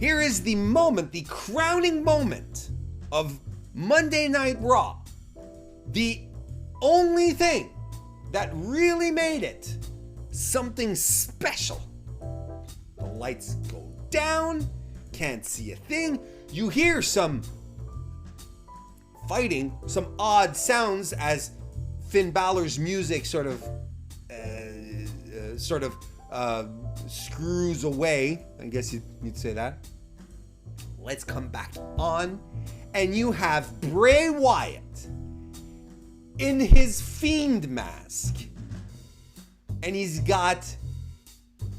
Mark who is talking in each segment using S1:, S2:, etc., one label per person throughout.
S1: Here is the moment, the crowning moment of Monday Night Raw. The only thing that really made it something special. The lights go down, can't see a thing. You hear some fighting, some odd sounds as Finn Balor's music sort of screws away. I guess you'd say that. Let's come back on, and you have Bray Wyatt in his Fiend mask, and he's got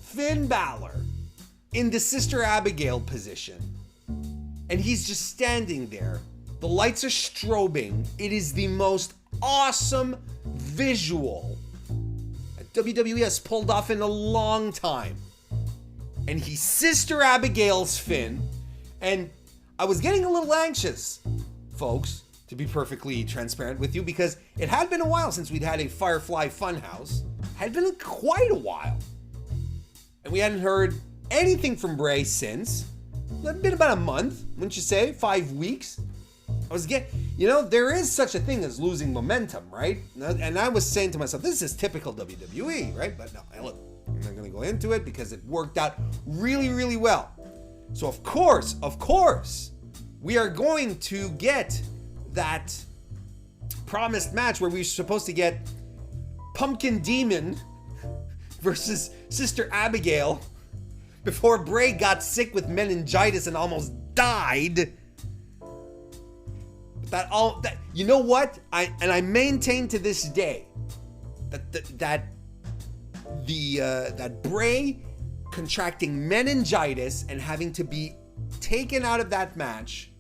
S1: Finn Balor in the Sister Abigail position, and he's just standing there. The lights are strobing. It is the most awesome visual that WWE has pulled off in a long time. And he's Sister Abigail's Finn. And I was getting a little anxious, folks, to be perfectly transparent with you, because it had been a while since we'd had a Firefly Funhouse. It had been quite a while. And we hadn't heard anything from Bray since. It had been about a month, wouldn't you say? 5 weeks. There is such a thing as losing momentum, right? And I was saying to myself, this is typical WWE, right? But no, look, I'm not going to go into it because it worked out really, really well. So of course, we are going to get that promised match where we're supposed to get Pumpkin Demon versus Sister Abigail before Bray got sick with meningitis and almost died. You know what? I maintain to this day that Bray contracting meningitis and having to be taken out of that match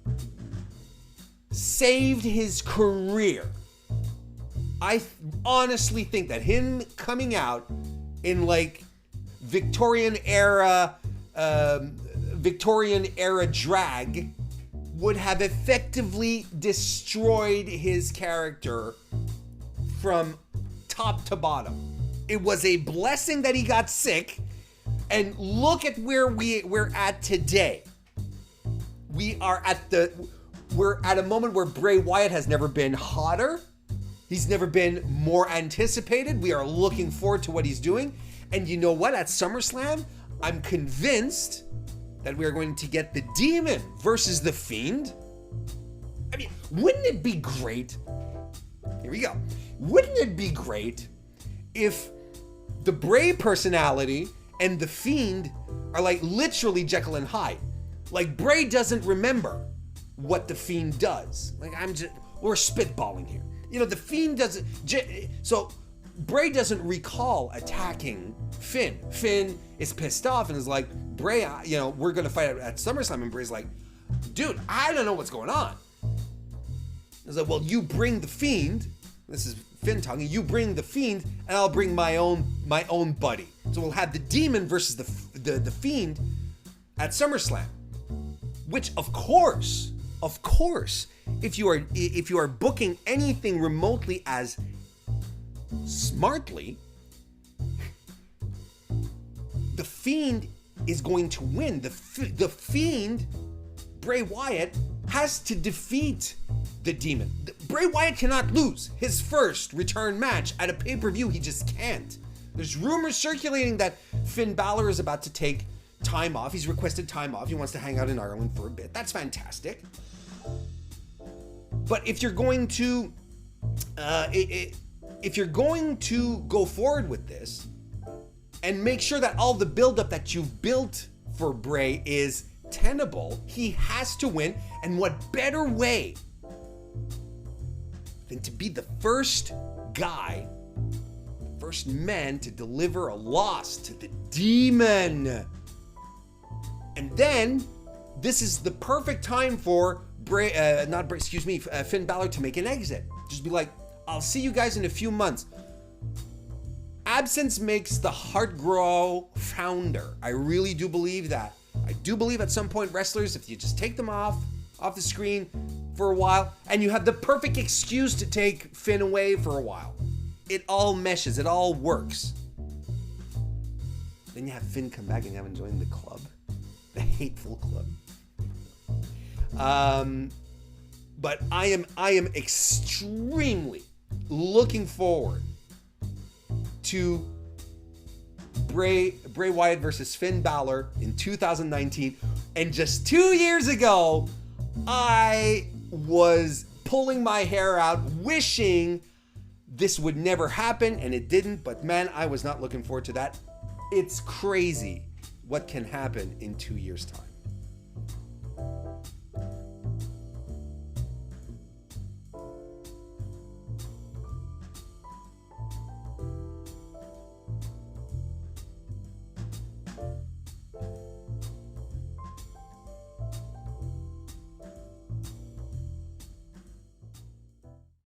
S1: saved his career. I honestly think that him coming out in like Victorian era drag would have effectively destroyed his character from top to bottom. It was a blessing that he got sick, and look at where we're at today. We're at a moment where Bray Wyatt has never been hotter. He's never been more anticipated. We are looking forward to what he's doing. And you know what? At SummerSlam, I'm convinced that we are going to get the Demon versus the Fiend. I mean, wouldn't it be great? Here we go. Wouldn't it be great if the Bray personality and the Fiend are like literally Jekyll and Hyde? Like Bray doesn't remember what the Fiend does. We're spitballing here. The Fiend doesn't. So Bray doesn't recall attacking Finn. Finn is pissed off and is like, Bray, we're going to fight at SummerSlam. And Bray's like, dude, I don't know what's going on. He's like, well, you bring the Fiend. This is Finn talking. You bring the Fiend, and I'll bring my own buddy. So we'll have the Demon versus the Fiend at SummerSlam. Which, of course, if you are booking anything remotely as smartly, the Fiend is going to win. The Fiend, Bray Wyatt, has to defeat the Demon. Bray Wyatt cannot lose his first return match at a pay-per-view. He just can't. There's rumors circulating that Finn Balor is about to take time off. He's requested time off. He wants to hang out in Ireland for a bit. That's fantastic. But if you're going to go forward with this and make sure that all the buildup that you've built for Bray is tenable, he has to win. And what better way than to be the first guy, first man to deliver a loss to the Demon? And then this is the perfect time for Finn Balor to make an exit. Just be like, I'll see you guys in a few months. Absence makes the heart grow founder. I really do believe that. I do believe at some point wrestlers, if you just take them off the screen for a while, and you have the perfect excuse to take Finn away for a while, it all meshes, it all works. Then you have Finn come back and have him join the club. The Hateful Club. But I am extremely looking forward to Bray Wyatt versus Finn Balor in 2019. And just 2 years ago, I was pulling my hair out, wishing this would never happen, and it didn't. But man, I was not looking forward to that. It's crazy what can happen in 2 years' time.